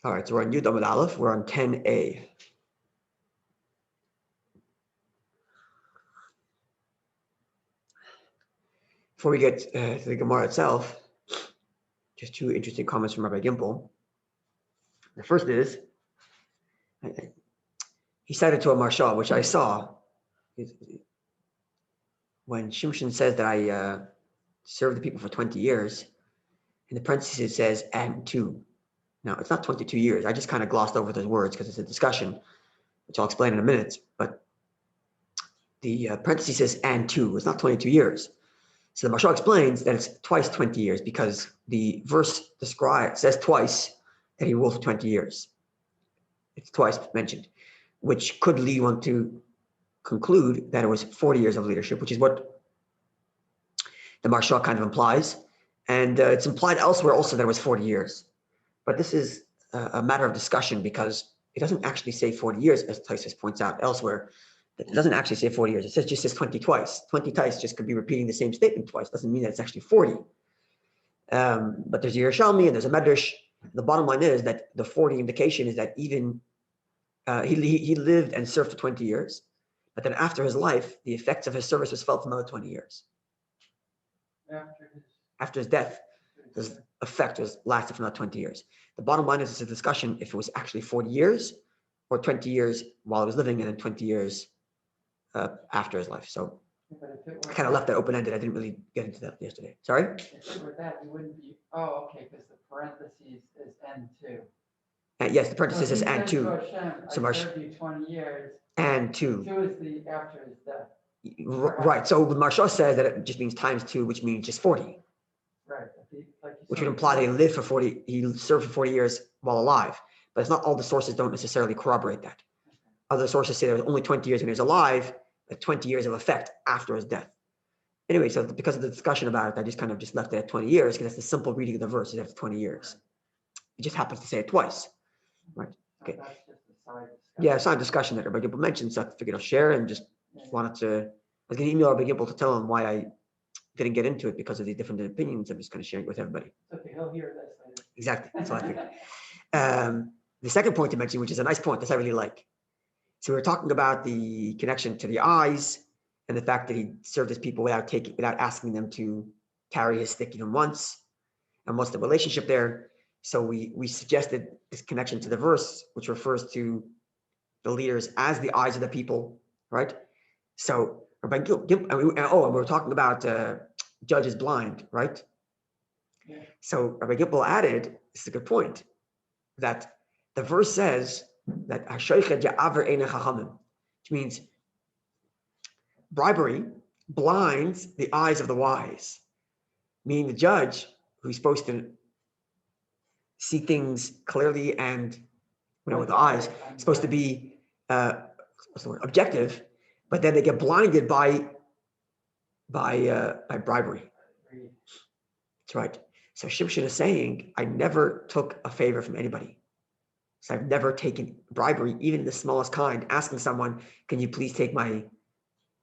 All right, so we're on Yud Amud Aleph. We're on 10a. Before we get to the Gemara itself, just two interesting comments from Rabbi Gimple. The first is, he cited to a Marsha, which I saw, when Shimshon says that I served the people for 20 years, in the parentheses it says, and two. Now, it's not 22 years. I just kind of glossed over those words because it's a discussion, which I'll explain in a minute. But the parentheses says, and two. It's not 22 years. So the Mashal explains that it's twice 20 years because the verse says twice that he ruled for 20 years. It's twice mentioned, which could lead one to conclude that it was 40 years of leadership, which is what the Mashal kind of implies. And it's implied elsewhere also that it was 40 years. But this is a matter of discussion because it doesn't actually say 40 years, as Taisus points out elsewhere. It doesn't actually say 40 years. It just says 20 twice. 20 twice just could be repeating the same statement twice. Doesn't mean that it's actually 40. But there's a Yerushalmi and there's a Medrash. The bottom line is that the 40 indication is that even he lived and served for 20 years. But then after his life, the effects of his service was felt for another 20 years. After his death, his effect lasted for another 20 years. The bottom line is it's a discussion if it was actually 40 years or 20 years while he was living and then 20 years after his life. So I kind of left that open-ended. I didn't really get into that yesterday. Sorry? If it were that, you wouldn't be, okay, because the parentheses is N2. Yes, the parenthesis is and two. So I served you 20 years. And two. Two is the after his death. Right. So Marsha says that it just means times two, which means just 40. Right. Which would imply that he lived for 40, he served for 40 years while alive. But it's not all the sources don't necessarily corroborate that. Other sources say there was only 20 years when he was alive, but 20 years of effect after his death. Anyway, so because of the discussion about it, I just kind of just left it at 20 years because that's the simple reading of the verse is after 20 years. It just happens to say it twice. Right. Okay. That's just a side discussion. Yeah, it's not a discussion that Rabbi Gimple mentioned, so I figured I'll share and just wanted to, I was going to email Rabbi Gimple to tell him why I didn't get into it because of the different opinions. I'm just kind of sharing it with everybody. Okay, he'll hear this later. Exactly. That's what I figured. The second point to mention, which is a nice point, this I really like. So we were talking about the connection to the eyes and the fact that he served his people without asking them to carry his stick even once. And what's the relationship there? So we suggested this connection to the verse, which refers to the leaders as the eyes of the people, right? So Rabbi Gimple, and we were talking about judge is blind, right? Yeah. So Rabbi Gimple added, this is a good point, that the verse says that which means bribery blinds the eyes of the wise, meaning the judge who's supposed to see things clearly and with the eyes, supposed to be objective, but then they get blinded by bribery. That's right. So Shimshon is saying, I never took a favor from anybody. So I've never taken bribery, even the smallest kind, asking someone, can you please take my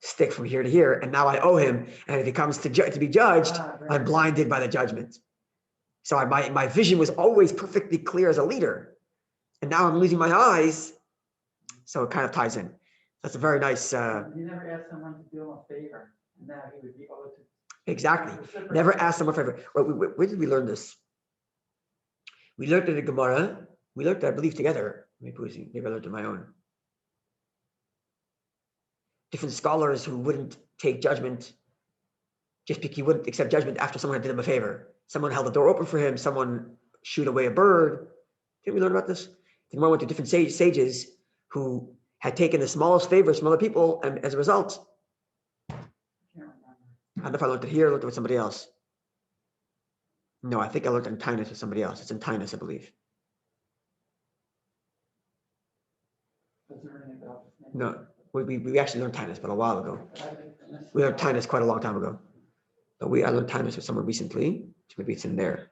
stick from here to here? And now I owe him. And if he comes to be judged, I'm blinded by the judgment. So my vision was always perfectly clear as a leader. And now I'm losing my eyes. So it kind of ties in. That's a very nice. You never asked someone to do him a favor. And now he would be owed to. Exactly. Never asked someone for a favor. Where did we learn this? We learned it in Gemara. We learned it, I believe, together. Maybe I learned it on my own. Different scholars who wouldn't take judgment, just because he wouldn't accept judgment after someone had did him a favor. Someone held the door open for him. Someone shoot away a bird. Didn't we learn about this? The Gemara went to different sages who had taken the smallest favors from other people, and as a result, I don't know if I learned it here or learned it with somebody else. No, I think I learned it in Tinus with somebody else. It's in Tinus, I believe. No, we actually learned Tinus, but a while ago. We learned Tinus quite a long time ago. But I learned Tinus with someone recently, so maybe it's in there.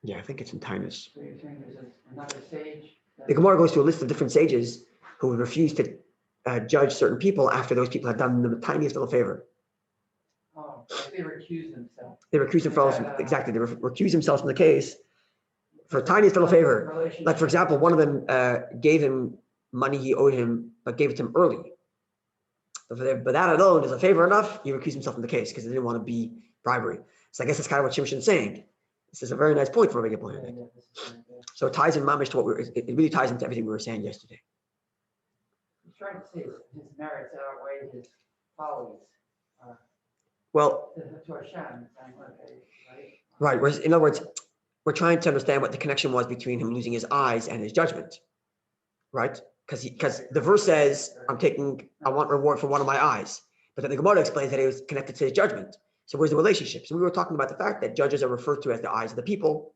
Yeah, I think it's in Tinus. So you're saying there's another sage? The Gemara goes through a list of different sages who would refuse to judge certain people after those people had done them the tiniest little favor. Oh, Like they recused themselves. They recuse themselves, exactly, they recuse themselves from the case for a tiniest little favor. Like, for example, one of them gave him money he owed him, but gave it to him early. But that alone is a favor enough. He recused himself from the case because he didn't want to be bribery. So I guess that's kind of what Shimshon's saying. This is a very nice point for Rabbi Gibel here. So it ties in mamish to what it really ties into everything we were saying yesterday. He's trying to say his merits outweigh his follies. Well, To Hashem, okay, right. Whereas, in other words, we're trying to understand what the connection was between him losing his eyes and his judgment, right? Because the verse says, I want reward for one of my eyes. But then the Gemara explains that it was connected to his judgment. So where's the relationship? So we were talking about the fact that judges are referred to as the eyes of the people.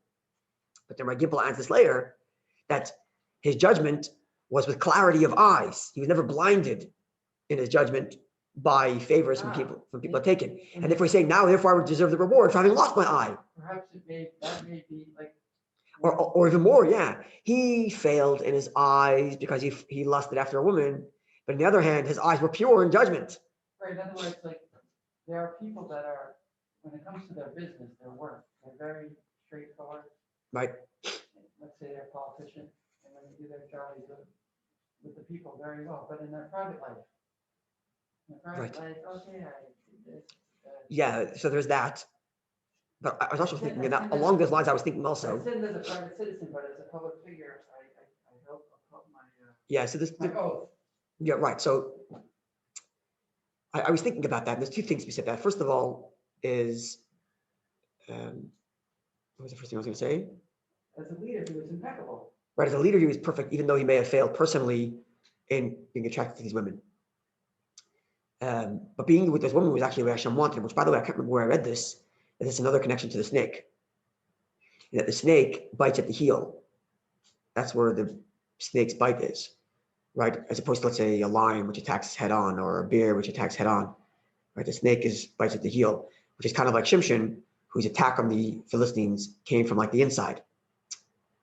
But then Rabbi Gimel adds this layer that his judgment was with clarity of eyes. He was never blinded in his judgment by favors from people taken. And if we're saying now, therefore, I would deserve the reward for having lost my eye. Perhaps that may be like. Or even more, yeah. He failed in his eyes because he lusted after a woman. But on the other hand, his eyes were pure in judgment. Right, in other words, like there are people that are, when it comes to their business, their work, they're very straightforward. Right. Let's say they're a politician, and when they do their job, they do it with the people very well. But in their private life, okay, I did this. Yeah, so there's that. But I was also thinking that along those lines, I was thinking also. I said as a private citizen, but as a public figure, I hope my. Yeah, so my oath. Yeah, right. So I was thinking about that. And there's two things we said that. First of all, is what was the first thing I was going to say? As a leader, he was impeccable. Right, as a leader, he was perfect, even though he may have failed personally in being attracted to these women. But being with this woman was actually what Hashem wanted, which, by the way, I can't remember where I read this. And it's another connection to the snake. That the snake bites at the heel. That's where the snake's bite is, right? As opposed to, let's say, a lion which attacks head on, or a bear which attacks head on. Right? The snake bites at the heel, which is kind of like Shimshon, whose attack on the Philistines came from like the inside,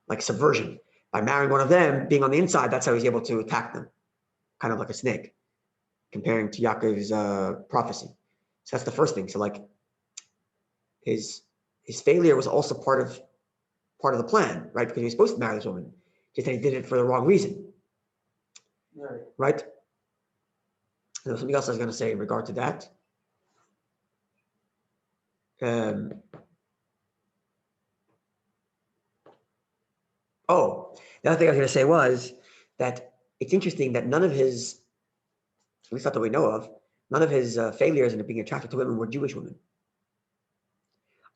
like subversion. By marrying one of them, being on the inside, that's how he's able to attack them, kind of like a snake, comparing to Yaakov's prophecy. So that's the first thing. So like his failure was also part of the plan, right? Because he was supposed to marry this woman, just that he did it for the wrong reason, right? And there was something else I was going to say in regard to that. The other thing I was going to say was that it's interesting that none of his, at least not that we know of, none of his failures in being attracted to women were Jewish women.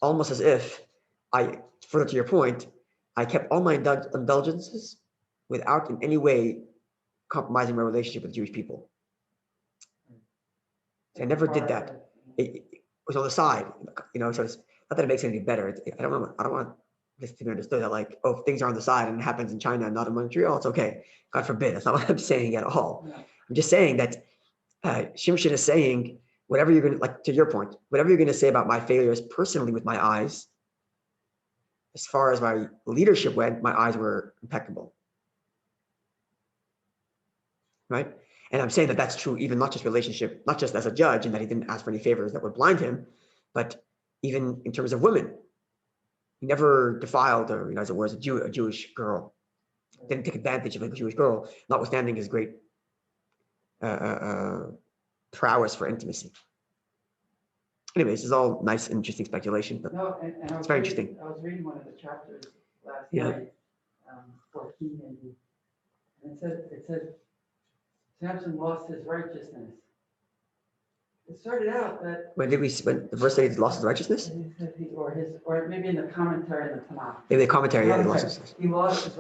Almost as if further to your point, I kept all my indulgences without in any way compromising my relationship with Jewish people. I never did that. It was on the side, so it's not that it makes it any better. I don't want this to be understood that like, if things are on the side and it happens in China and not in Montreal, it's okay. God forbid. That's not what I'm saying at all. Yeah. I'm just saying that Shimshon is saying, whatever you're going to, like to your point, whatever you're going to say about my failures personally with my eyes, as far as my leadership went, my eyes were impeccable. Right? And I'm saying that that's true, even not just relationship, not just as a judge, and that he didn't ask for any favors that would blind him, but even in terms of women. He never defiled her, as it was a Jewish girl. Didn't take advantage of a Jewish girl, notwithstanding his great prowess for intimacy. Anyway, this is all nice and interesting speculation, but it's very interesting. I was reading one of the chapters last night, 14 maybe, and it said Samson lost his righteousness. It started out that when the verse said he lost his righteousness, or maybe in the commentary in the Tanakh. Maybe the commentary, he lost his righteousness. He lost his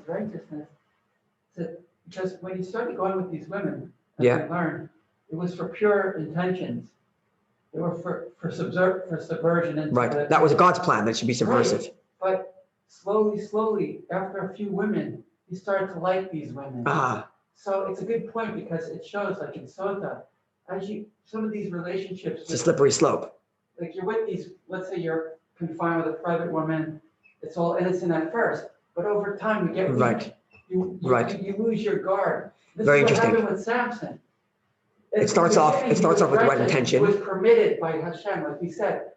righteousness because when he started going with these women, as we learned, it was for pure intentions. They were for subversion. Into right. That was God's plan. That should be subversive. Right. But slowly, after a few women, he started to like these women. So it's a good point because it shows, like in Sotah, some of these relationships. It's a slippery slope. Like you're with these, let's say you're confined with a private woman. It's all innocent at first, but over time you get weak. Right. You lose your guard. This Very is what interesting. happened with Samson. it starts off with the right intention. It was permitted by Hashem, like he said.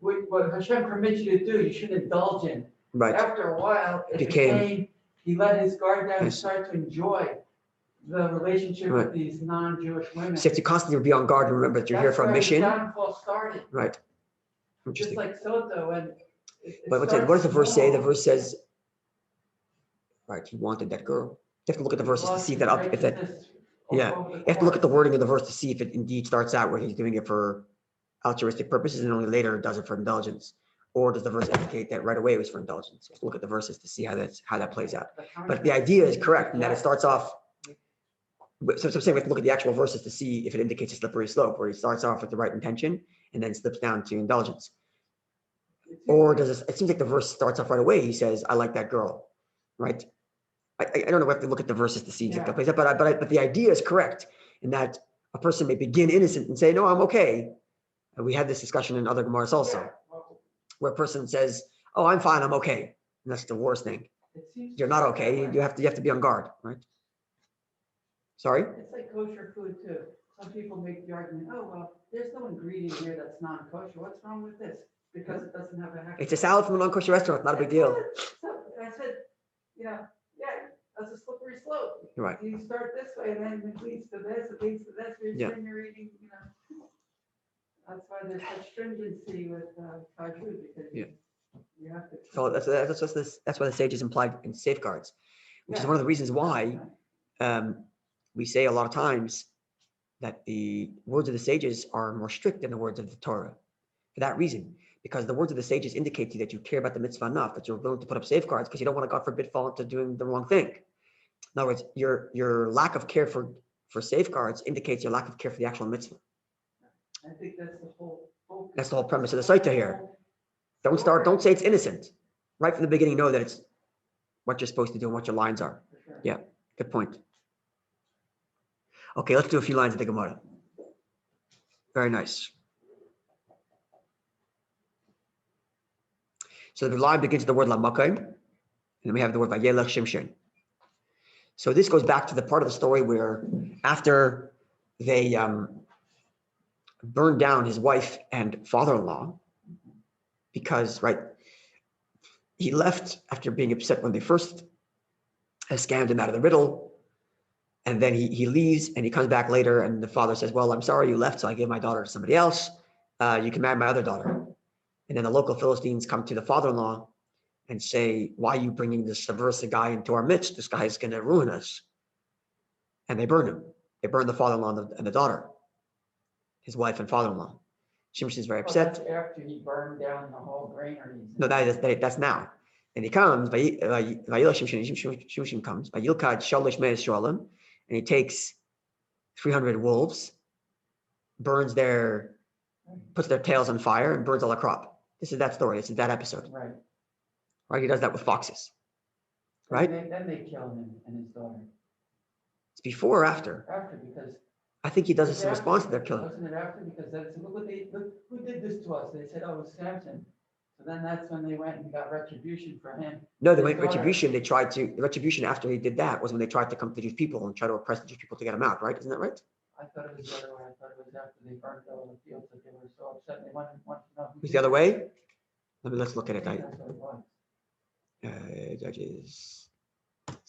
What Hashem permits you to do, you shouldn't indulge in. Right. After a while, it became, he let his guard down and started to enjoy the relationship with these non-Jewish women. So you have to constantly be on guard and remember that you're here for a mission. That's where the downfall started. Right. Just like Sotah, when but what does the verse say? The verse says, right, he wanted that girl. You have to look at the verses to see if you have to look at the wording of the verse to see if it indeed starts out where he's doing it for altruistic purposes and only later does it for indulgence. Or does the verse indicate that right away it was for indulgence? You have to look at the verses to see how that plays out. But the idea is correct in that it starts off. So I'm saying we have to look at the actual verses to see if it indicates a slippery slope, where he starts off with the right intention and then slips down to indulgence. Or it seems like the verse starts off right away. He says, I like that girl, right? I don't know, we have to look at the verses to see exactly how it plays out, but the idea is correct in that a person may begin innocent and say, no, I'm okay. And we had this discussion in other Gemaras also, where a person says, oh, I'm fine, I'm okay. And that's the worst thing. You're not okay, you have to be on guard, right? Sorry? It's like kosher food too. Some people make the argument, oh, well, there's no ingredient here that's non-kosher. What's wrong with this? Because it doesn't have a... It's a salad from a non-kosher restaurant, not a big deal. So I said, that's a slippery slope. Right. You start this way and then it leads to this, you're eating, that's why there's such stringency with kaju, because you have to... So that's why the sages implied in safeguards, which is one of the reasons why we say a lot of times that the words of the sages are more strict than the words of the Torah. For that reason, because the words of the sages indicate to you that you care about the mitzvah enough, that you're willing to put up safeguards because you don't want to, God forbid, fall into doing the wrong thing. In other words, your lack of care for safeguards indicates your lack of care for the actual mitzvah. I think that's the whole focus. That's the whole premise of the Sotah here. Don't say it's innocent. Right from the beginning, know that it's what you're supposed to do and what your lines are. Sure. Yeah, good point. Okay, let's do a few lines of the Gemara. Very nice. So the line begins with the word lamakayim, and then we have the word vayelech shimshon. So this goes back to the part of the story where after they burned down his wife and father-in-law, because he left after being upset when they first scammed him out of the riddle, and then he leaves and he comes back later, and the father says, well, I'm sorry you left, so I gave my daughter to somebody else. You can marry my other daughter. And then the local Philistines come to the father-in-law and say, why are you bringing this subversive guy into our midst? This guy is going to ruin us. And they burn him. They burn the father-in-law and the daughter, his wife and father-in-law. Shimshon is very upset. That's after he burned down the whole granary. No, that's now. And he comes, Shimshon comes, and he takes 300 wolves, puts their tails on fire and burns all the crop. This is that story. This is that episode. Right? He does that with foxes. Right? Then they kill him and his daughter. It's before or after? After, because... I think he does this in response to their killing. Wasn't it after? Because that's, who did this to us? They said, oh, it was Samson. So then that's when they went and got retribution for him. No, they went retribution. The retribution after he did that was when they tried to come to the Jewish people and try to oppress the Jewish people to get him out, right? Isn't that right? I thought it was the other way. I thought it was after they burned all the fields that they were so upset. They wanted to know. Who's the other way? Let's look at it. That's what it was. Judges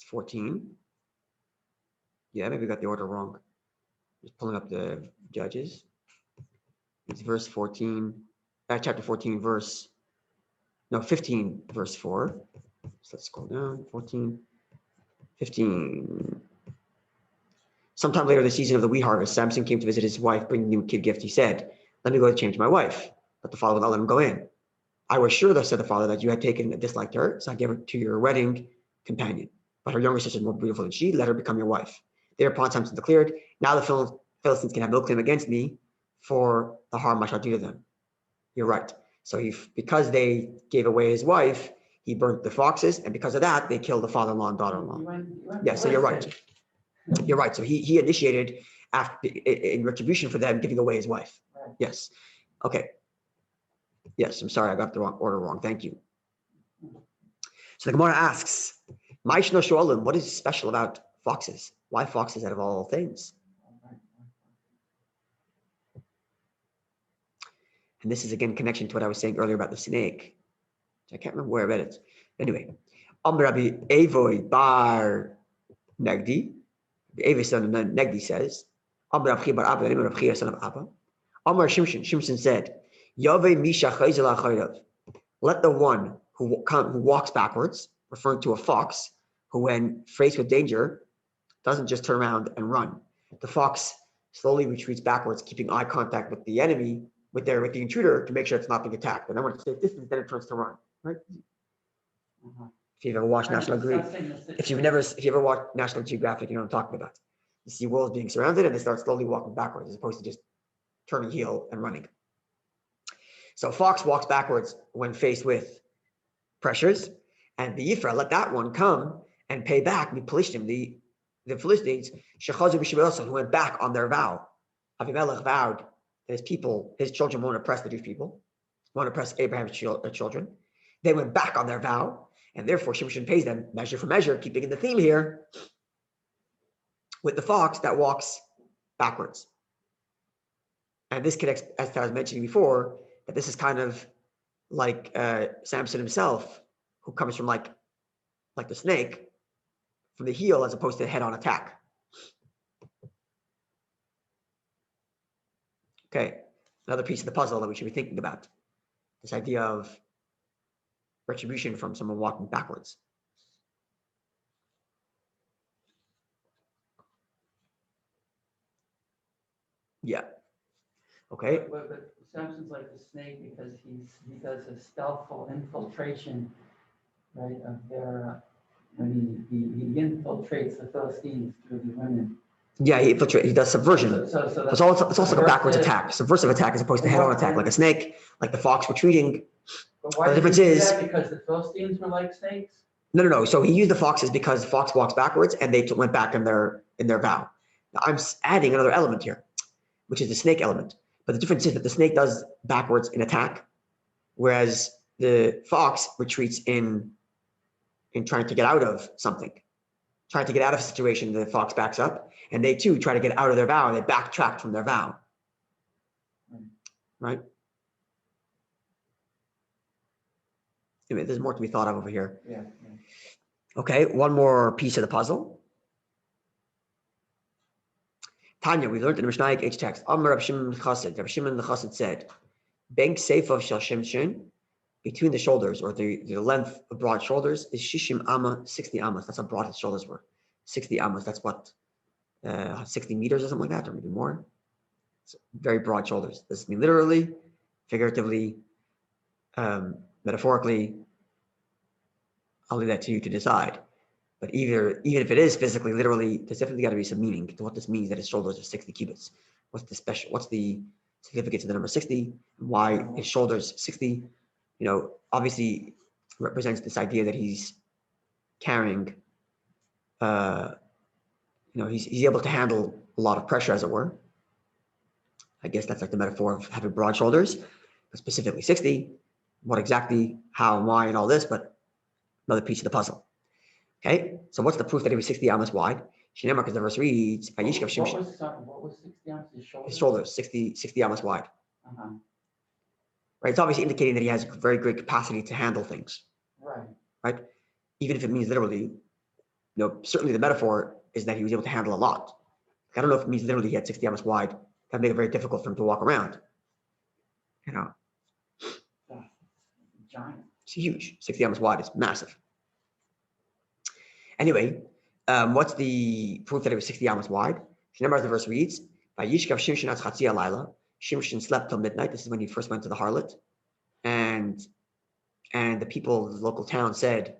14. Yeah, maybe we got the order wrong. Just pulling up the Judges. It's verse 14, chapter 14, 15, verse 4. So let's scroll down, 14, 15. Sometime later this season of the wheat harvest, Samson came to visit his wife, bringing him a kid gift. He said, let me go to change my wife. But the father would not let him go in. I was sure, though, said the father, that you had taken a dislike to her, so I gave her to your wedding companion. But her younger sister is more beautiful than she. Let her become your wife. Thereupon Samson declared, now the Philistines can have no claim against me for the harm I shall do to them. You're right. So because they gave away his wife, he burnt the foxes, and because of that, they killed the father-in-law and daughter-in-law. Yeah, so you're right. You're right. So he initiated in retribution for them giving away his wife. Right. Yes. Okay. Yes, I'm sorry, I got the order wrong. Thank you. So the Gemara asks, Ma'ishno Shoalim, what is special about foxes? Why foxes out of all things? And this is again connection to what I was saying earlier about the snake. I can't remember where I read it. Anyway, Rabbi Avoy bar Negdi. Avoy son of Negdi says, Rabbi bar Abba, the name of Rabbi son of Abba. Amar Shimshon. Shimshon said, Yave Misha Chayzel HaChayrav. Let the one who walks backwards, referring to a fox, who when faced with danger, doesn't just turn around and run. The fox slowly retreats backwards, keeping eye contact with the enemy, with the intruder, to make sure it's not being attacked. And then when it's safe distance, then it turns to run. Right? If you've ever watched if you ever watched National Geographic, you know what I'm talking about. You see wolves being surrounded, and they start slowly walking backwards, as opposed to just turning heel and running. So fox walks backwards when faced with pressures, and the Yifra let that one come and pay back the Philistines, who went back on their vow. Avimelech vowed that his children won't oppress the Jewish people, won't oppress Abraham's children. They went back on their vow, and therefore Shimshon pays them measure for measure, keeping in the theme here with the fox that walks backwards. And this connects, as I was mentioning before, that this is kind of like Samson himself, who comes from like the snake, from the heel as opposed to head-on attack. Okay, another piece of the puzzle that we should be thinking about. This idea of retribution from someone walking backwards. Yeah. Okay. But Samson's like the snake because he does a stealthful infiltration, right, of their when he infiltrates the Philistines through the women. Yeah, he does subversion. It's also like a backwards attack, subversive attack, as opposed to head-on attack, like a snake, like the fox retreating. But why the difference is because the Philistines were like snakes? No. So he used the foxes because the fox walks backwards, and they went back in their vow. Now I'm adding another element here, which is the snake element. But the difference is that the snake does backwards in attack, whereas the fox retreats in trying to get out of something. Trying to get out of a situation, the fox backs up, and they too try to get out of their vow, and they backtrack from their vow. Right? Anyway, there's more to be thought of over here. Yeah. Okay, one more piece of the puzzle. Tanya, we learned in the Mishnah H text. Amar Rav Shimon the Chassid said, "Bank safe of Shel Shimshon, between the shoulders, or the length of broad shoulders, is Shishim Amma, 60 Ammas. That's how broad his shoulders were. 60 Ammas, that's what, 60 meters or something like that, or maybe more. It's very broad shoulders. Does this mean literally, figuratively, metaphorically? I'll leave that to you to decide. But even if it is physically, literally, there's definitely got to be some meaning to what this means, that his shoulders are 60 cubits. What's the significance of the number 60? Why his shoulders 60? Obviously represents this idea that he's carrying, he's able to handle a lot of pressure, as it were. I guess that's like the metaphor of having broad shoulders, but specifically 60. What exactly, how, and why, and all this, but another piece of the puzzle. Okay, so what's the proof that he was 60 amos wide? Shinema, because the verse reads, what was 60 amos? His shoulders, 60 amos wide. Right, it's obviously indicating that he has very great capacity to handle things. Right, even if it means literally, certainly the metaphor is that he was able to handle a lot. I don't know if it means literally he had 60 amos wide. That'd make it very difficult for him to walk around. Giant. It's huge. 60 amos wide. It's massive. Anyway, what's the proof that it was 60 amos wide? Remember, the verse reads, "Vayishkav Shimshon at Chatzia Laila." Shimshon slept till midnight. This is when he first went to the harlot, and the people of the local town said,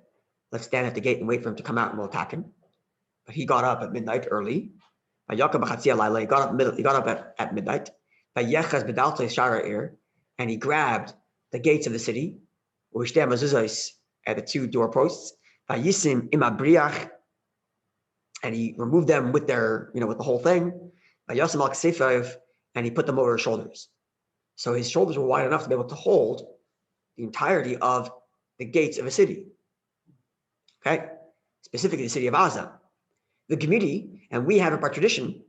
"Let's stand at the gate and wait for him to come out, and we'll attack him." But he got up at midnight early. He got up at midnight. And he grabbed the gates of the city, at the two doorposts. And he removed them with with the whole thing. And he put them over his shoulders. So his shoulders were wide enough to be able to hold the entirety of the gates of a city. Okay, specifically the city of Gaza. The community, and we have it by tradition,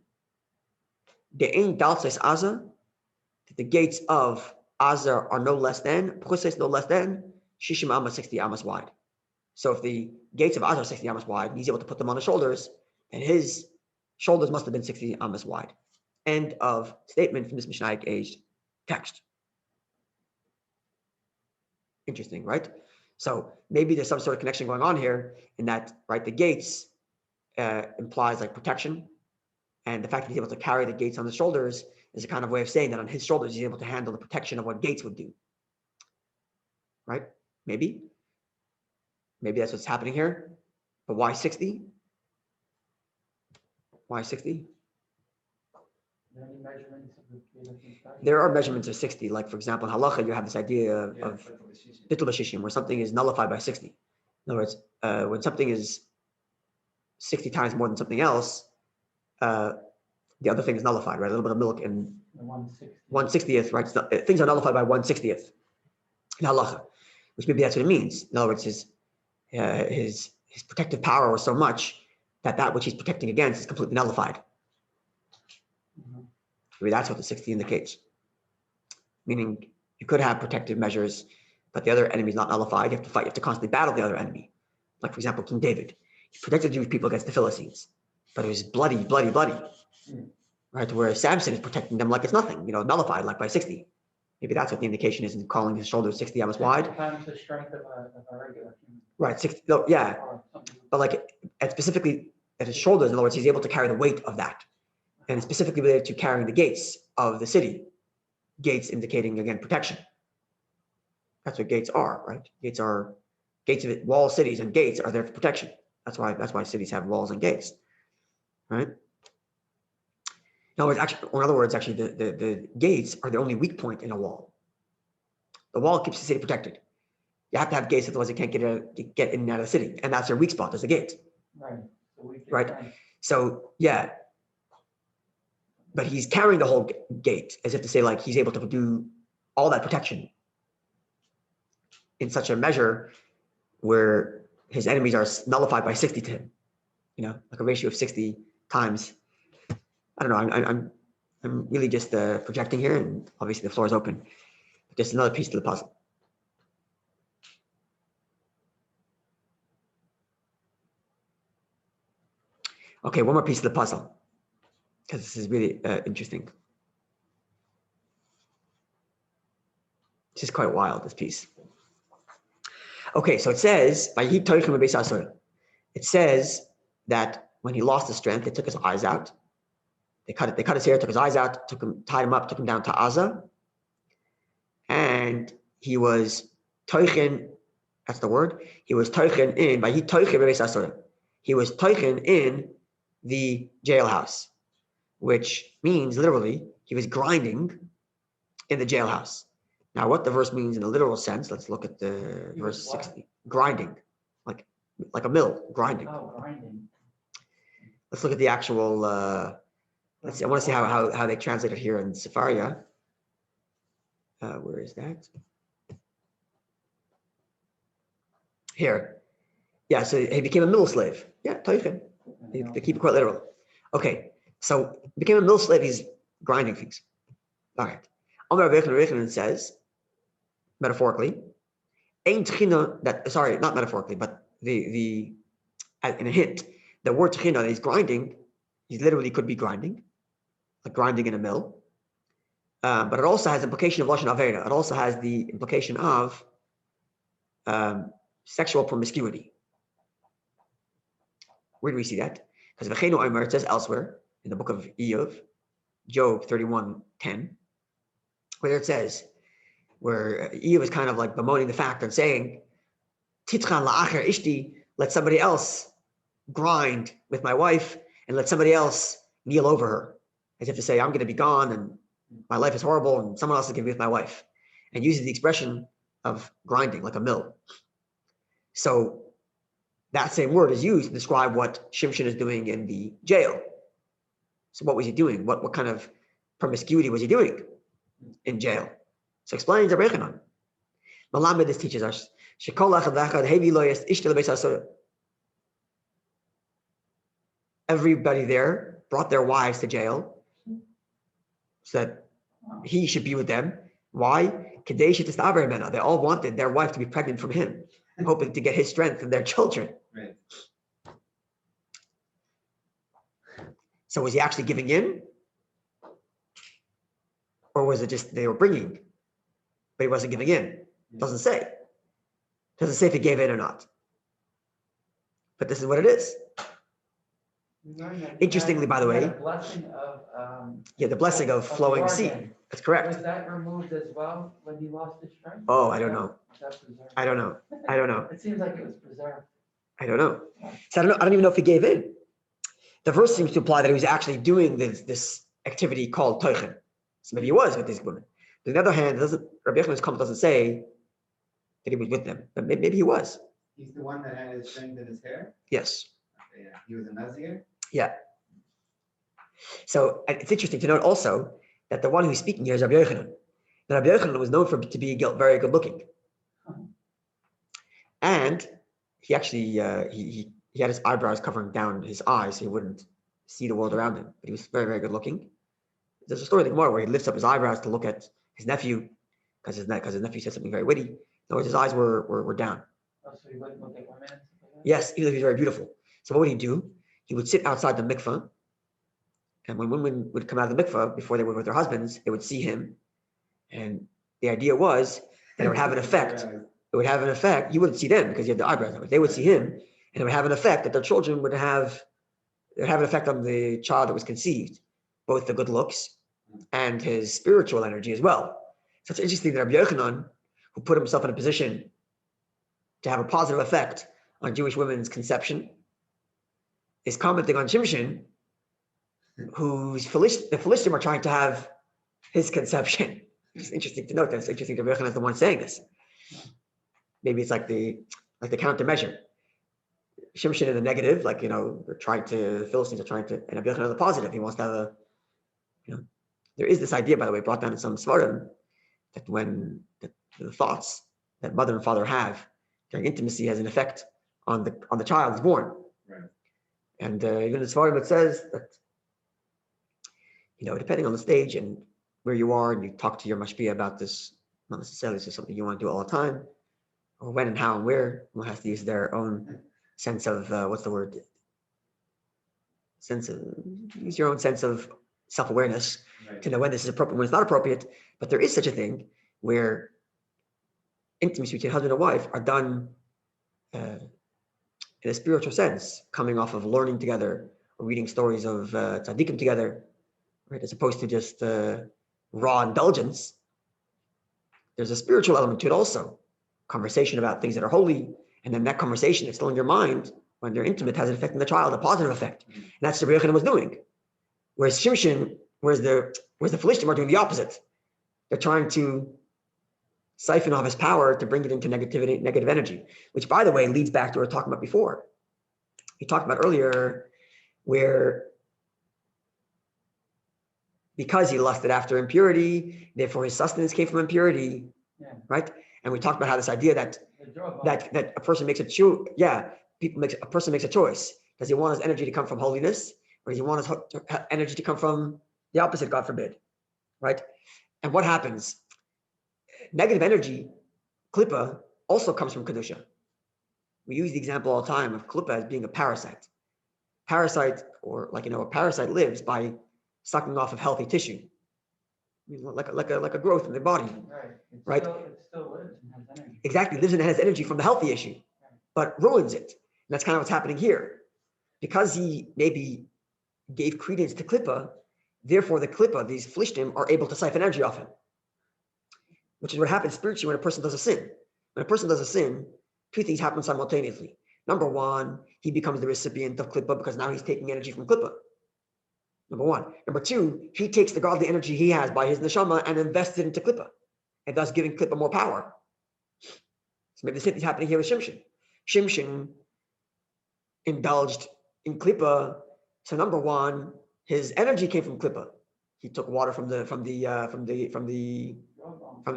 the gates of Azar are no less than, Pchuses no less than, Shishim Amas 60 Amas wide. So if the gates of Azar are 60 Amas wide, and he's able to put them on his shoulders, then his shoulders must have been 60 Amas wide. End of statement from this Mishnaic aged text. Interesting, right? So maybe there's some sort of connection going on here in that, right, the gates implies like protection, and the fact that he's able to carry the gates on his shoulders is a kind of way of saying that on his shoulders he's able to handle the protection of what gates would do, right? Maybe that's what's happening here. But why 60? Why 60? There are measurements of 60. Like, for example, in halacha, you have this idea of bittul b'shishim, where something is nullified by 60. In other words, when something is 60 times more than something else, the other thing is nullified, right? A little bit of milk and 1/60th, right? Things are nullified by 1/60th in halacha, which maybe that's what it means. In other words, his protective power was so much that which he's protecting against is completely nullified. Maybe that's what the 60 indicates. Meaning you could have protective measures, but the other enemy is not nullified. You have to fight. You have to constantly battle the other enemy. Like, for example, King David. He protected Jewish people against the Philistines, but it was bloody. Right? Whereas Samson is protecting them like it's nothing, nullified, like by 60. Maybe that's what the indication is in calling his shoulders 60 Amos wide. Sometimes the strength of a regular human. Right, 60, no, yeah. But like, and specifically at his shoulders, in other words, he's able to carry the weight of that. And specifically related to carrying the gates of the city. Gates indicating, again, protection. That's what gates are, right? Gates of it, wall cities and gates are there for protection. That's why cities have walls and gates, right? In other words, the gates are the only weak point in a wall. The wall keeps the city protected. You have to have gates, otherwise you can't get in and out of the city. And that's their weak spot, is the gate. Right. So, yeah. But he's carrying the whole gate, as if to say, like, he's able to do all that protection in such a measure where his enemies are nullified by 60 to him. Like a ratio of 60 times. I don't know. I'm really just projecting here, and obviously the floor is open. Just another piece to the puzzle. Okay, one more piece of the puzzle, because this is really interesting. This is quite wild, this piece. Okay, so it says, it says that when he lost his strength, they took his eyes out. They cut his hair, took his eyes out, tied him up, took him down to Aza. And he was toichen, that's the word. He was toichen in, he was toichen in the jailhouse, which means literally he was grinding in the jailhouse. Now, what the verse means in the literal sense, let's look at the verse 60. Grinding, like a mill, grinding. Oh, grinding. Let's look at the actual, let's see, I want to see how they translate it here in Sepharia. Where is that? Here. Yeah, so he became a mill slave. Yeah, Toichin. They keep it quite literal. Okay, so he became a mill slave, he's grinding things. All right. Amar Rabbi says, metaphorically, not metaphorically, but in a hint, the word tchina that he's grinding, he literally could be grinding, like grinding in a mill. But it also has implication of lashon avera. It also has the implication of sexual promiscuity. Where do we see that? Because v'cheinu omer, it says elsewhere in the book of Job 31:10, where it says, where Eve is kind of like bemoaning the fact and saying, Titchan la'acher ishti, let somebody else grind with my wife and let somebody else kneel over her, as if to say, I'm going to be gone and my life is horrible and someone else is going to be with my wife, and uses the expression of grinding like a mill. So that same word is used to describe what Shimshon is doing in the jail. So what was he doing? What kind of promiscuity was he doing in jail? So explains Rabbi Yochanan. Malamed, this teaches us, everybody there brought their wives to jail so that he should be with them. Why? They all wanted their wife to be pregnant from him, hoping to get his strength and their children. Right. So was he actually giving in? Or was it just they were bringing, but he wasn't giving in? Doesn't say. Doesn't say if he gave in or not. But this is what it is. Interestingly, by the way, The blessing of, the blessing of flowing seed. That's correct. was that removed as well when he lost his strength? Oh, I don't know. Was that preserved? I don't know. I don't know. It seems like it was preserved. I don't know. So I don't know. I don't even know if he gave in. The verse seems to imply that he was actually doing this activity called toichen. So maybe he was with these women. But on the other hand, Rabbi Yochanan's comment doesn't say that he was with them, but maybe he was. He's the one that had his strength in his hair? Yes. Okay, yeah. He was a Nazir? Yeah. So it's interesting to note also that the one who's speaking here is Rabbi Yochanan. And Rabbi Yochanan was known to be very good looking. And he actually, he had his eyebrows covering down his eyes so he wouldn't see the world around him. But he was very, very good looking. There's a story in the Gemara where he lifts up his eyebrows to look at his nephew because his nephew said something very witty. In other words, his eyes were down. Oh, so he wouldn't look at women? Yes, even though he was very beautiful. So what would he do? He would sit outside the mikveh, and when women would come out of the mikveh before they were with their husbands, they would see him. And the idea was that it would have an effect. It would have an effect. You wouldn't see them because you had the eyebrows. They would see him, and it would have an effect that their children would have. It would have an effect on the child that was conceived, both the good looks and his spiritual energy as well. So it's interesting that Rabbi Yochanan, who put himself in a position to have a positive effect on Jewish women's conception, is commenting on Shimshon, whose the Philistine are trying to have his conception. It's interesting to note that. It's interesting that Rabbi Yochanan is the one saying this. Maybe it's like the countermeasure. Shimshon in the negative, the Philistines are trying to, and Rabbi Yochanan in the positive. He wants to have there is this idea, by the way, brought down in some Svarim, that when the thoughts that mother and father have during intimacy has an effect on the child is born. Right. And even in Svarim it says that, depending on the stage and where you are, and you talk to your mashpia about this, not necessarily this is something you want to do all the time, or when and how and where, one has to use their own sense of, use your own sense of self-awareness to know when this is appropriate, when it's not appropriate. But there is such a thing where intimacy between husband and wife are done in a spiritual sense, coming off of learning together or reading stories of tzaddikim together, right? As opposed to just raw indulgence. There's a spiritual element to it also. Conversation about things that are holy, and then that conversation that's still in your mind when they're intimate has an effect on the child, a positive effect. And that's what Rabbi Yochanan was doing. Whereas Shimshon, whereas the Philistine are doing the opposite. They're trying to siphon off his power to bring it into negative energy, which, by the way, leads back to what we were talking about before. We talked about earlier where because he lusted after impurity, therefore his sustenance came from impurity, right? And we talked about how this idea that a person makes a choice. A person makes a choice. Does he want his energy to come from holiness, or does he want his energy to come from the opposite? God forbid, right? And what happens? Negative energy, klippa, also comes from kedusha. We use the example all the time of klippa as being a parasite. Parasite, or a parasite lives by sucking off of healthy tissue, like a growth in the body, right? It still lives and has energy. Exactly, lives and has energy from the healthy issue, but ruins it. And that's kind of what's happening here. Because he maybe gave credence to klippa, therefore the klippa, these Philistine, are able to siphon energy off him. Which is what happens spiritually when a person does a sin. When a person does a sin, two things happen simultaneously. Number one, he becomes the recipient of klippa because now he's taking energy from klippa. Number one. Number two, he takes the godly energy he has by his neshama and invests it into klippa, and thus giving klippa more power. So maybe the same thing happening here with Shimshon. Shimshon indulged in klippa. So number one, his energy came from klippa. He took water from the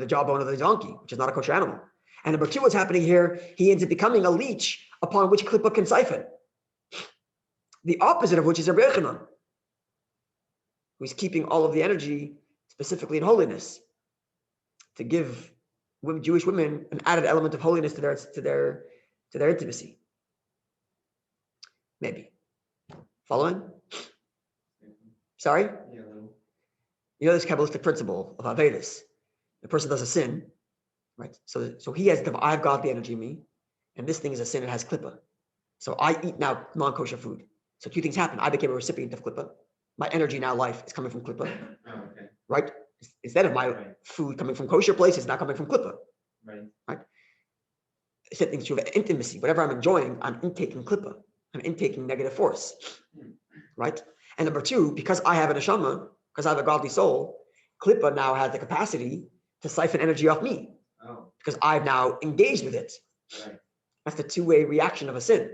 jawbone of the donkey, which is not a kosher animal. And number two, what's happening here? He ends up becoming a leech upon which klippa can siphon. The opposite of which is Rabbi Yochanan, who's keeping all of the energy specifically in holiness to give Jewish women an added element of holiness to their intimacy. Maybe. Following? Sorry? Yeah, a little. You know this Kabbalistic principle of Avedis. The person does a sin, right? So I have godly energy in me, and this thing is a sin, it has klippa. So I eat now non-kosher food. So two things happen. I became a recipient of klippa. My energy now, life, is coming from klippa, Oh, okay. right? Instead of my food coming from kosher places, now coming from klippa. Right. Same thing's true of intimacy. Whatever I'm enjoying, I'm intaking klippa. I'm intaking negative force, right? And number two, because I have a neshama, because I have a godly soul, klippa now has the capacity to siphon energy off me. Oh. Because I've now engaged with it. Right. That's the two-way reaction of a sin.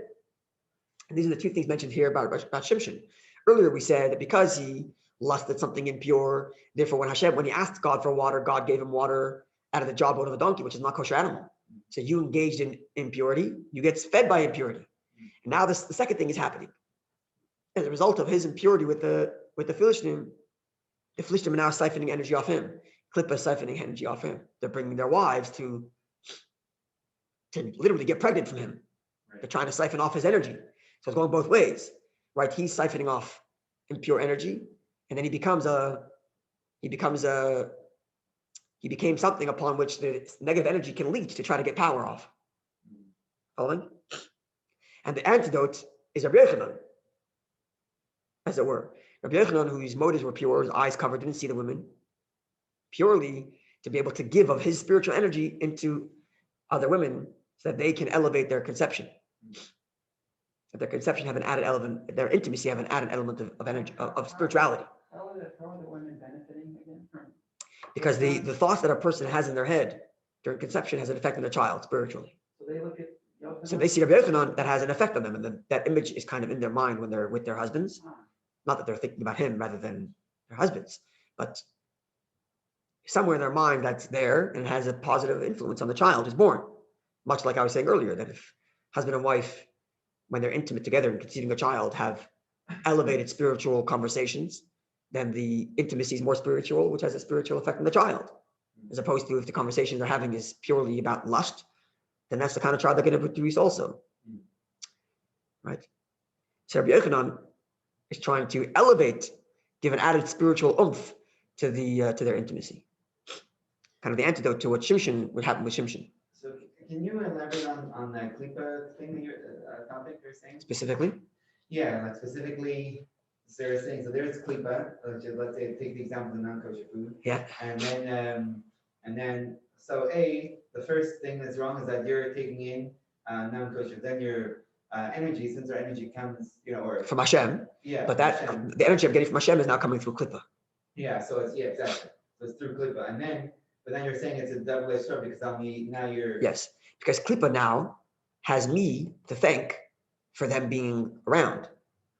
And these are the two things mentioned here about Shimshon. Earlier we said that because he lusted something impure, therefore when he asked God for water, God gave him water out of the jawbone of a donkey, which is not kosher animal. So you engaged in impurity, you get fed by impurity. And now the second thing is happening. As a result of his impurity with the Philistine, the Philistine are now siphoning energy off him. Klippa is siphoning energy off him. They're bringing their wives to literally get pregnant from him. They're trying to siphon off his energy. So it's going both ways, right? He's siphoning off impure energy, and then he became something upon which the negative energy can leech to try to get power off. Following? And the antidote is Rabbi Yochanan, as it were. Rabbi Yochanan, whose motives were pure, his eyes covered, didn't see the women, purely to be able to give of his spiritual energy into other women so that they can elevate their conception. That their conception have an added element, their intimacy have an added element of energy, of spirituality. How are the women benefiting again from? Because the thoughts that a person has in their head during conception has an effect on their child spiritually. So they look at So they see Rabbi Yochanan, that has an effect on them, and that image is kind of in their mind when they're with their husbands. Not that they're thinking about him rather than their husbands, but somewhere in their mind that's there and has a positive influence on the child who's born. Much like I was saying earlier, that if husband and wife, when they're intimate together and conceiving a child, have elevated spiritual conversations, then the intimacy is more spiritual, which has a spiritual effect on the child. As opposed to if the conversation they're having is purely about lust, then that's the kind of child they're going to produce also. Right? So Rabbi Yochanan is trying to elevate, give an added spiritual oomph to their intimacy. Kind of the antidote to what Shimshon would happen with Shimshon. So can you elaborate on that klipa thing that topic you're saying? Specifically? Yeah, like specifically, so you're saying, so there's klipa, let's say, take the example of non-kosher food. Yeah. And then, so the first thing that's wrong is that you're taking in non-kosher, then your energy, since our energy comes, or from Hashem. Yeah. But Hashem. The energy I'm getting from Hashem is now coming through klipa. Yeah, so exactly. So it's through klipa. But then you're saying it's a double-edged sword because now you're... Yes, because klipa now has me to thank for them being around.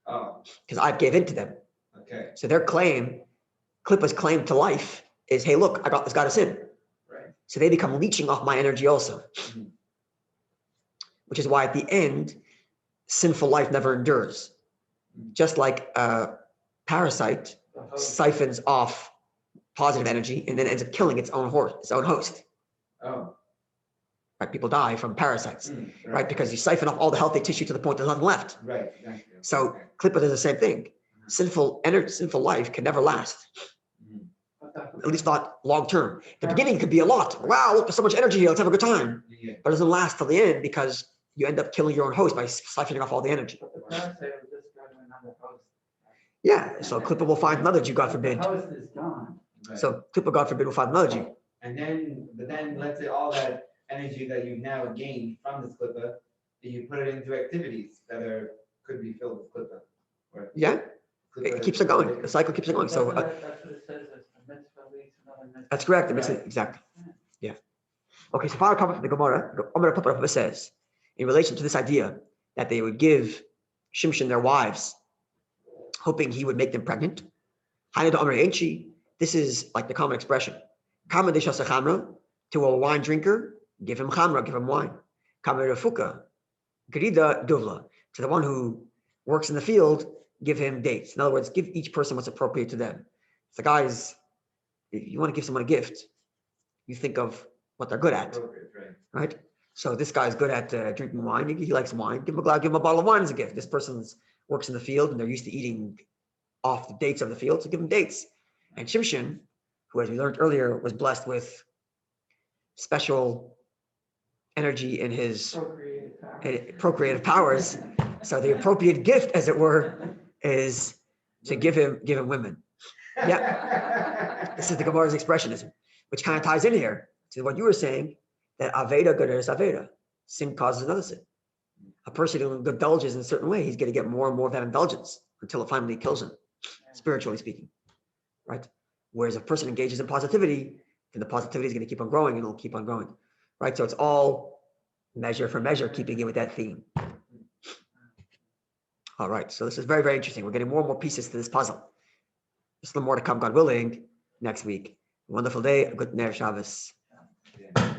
Oh. Because I gave in to them. Okay. So klipa's claim to life is, hey, look, I got this guy to sin. Right. So they become leeching off my energy also. Mm-hmm. Which is why at the end, sinful life never endures. Mm-hmm. Just like a parasite siphons off positive energy and then ends up killing its own host. Oh. Right? People die from parasites, right? Because you siphon off all the healthy tissue to the point there's nothing left. Right. Exactly. So klipa does the same thing. Sinful life can never last. At least not long term. The beginning could be a lot. Wow, look, there's so much energy here. Let's have a good time. Yeah. But it doesn't last till the end because you end up killing your own host by siphoning off all the energy. But the parasite will just go to another host. Yeah, so klipa will find another Jew, God forbid. The host is gone. Right. So klipa, God forbid, will find another Jew. But then let's say all that energy that you've now gained from this klipa, you put it into activities that could be filled with klipa. Yeah, it keeps it going. The cycle keeps it going. So that's what it says. A mitzvah leads to another mitzvah. that's correct. Exactly. Yeah. Okay, so final comment from the Gemara says, in relation to this idea that they would give Shimshon their wives, hoping he would make them pregnant. This is like the common expression. To a wine drinker, give him chamra, give him wine. To the one who works in the field, give him dates. In other words, give each person what's appropriate to them. If you want to give someone a gift, you think of what they're good at, Appropriate, right. right? So this guy's good at drinking wine. He likes wine. Give him a bottle of wine as a gift. This person works in the field and they're used to eating off the dates of the field, so give him dates. And Shimshon, who, as we learned earlier, was blessed with special energy in his procreative powers. So the appropriate gift, as it were, is to give him women. Yeah, this is the Gemara's expressionism, which kind of ties in here to what you were saying, that Aveda Gaderes Aveda, sin causes another sin. A person who indulges in a certain way, he's going to get more and more of that indulgence until it finally kills him, spiritually speaking, right? Whereas if a person engages in positivity, then the positivity is going to keep on growing and it'll keep on growing, right? So it's all measure for measure, keeping in with that theme. All right, so this is very, very interesting. We're getting more and more pieces to this puzzle. There's a little more to come, God willing, next week. Wonderful day, a good Ner Shabbos. Yeah.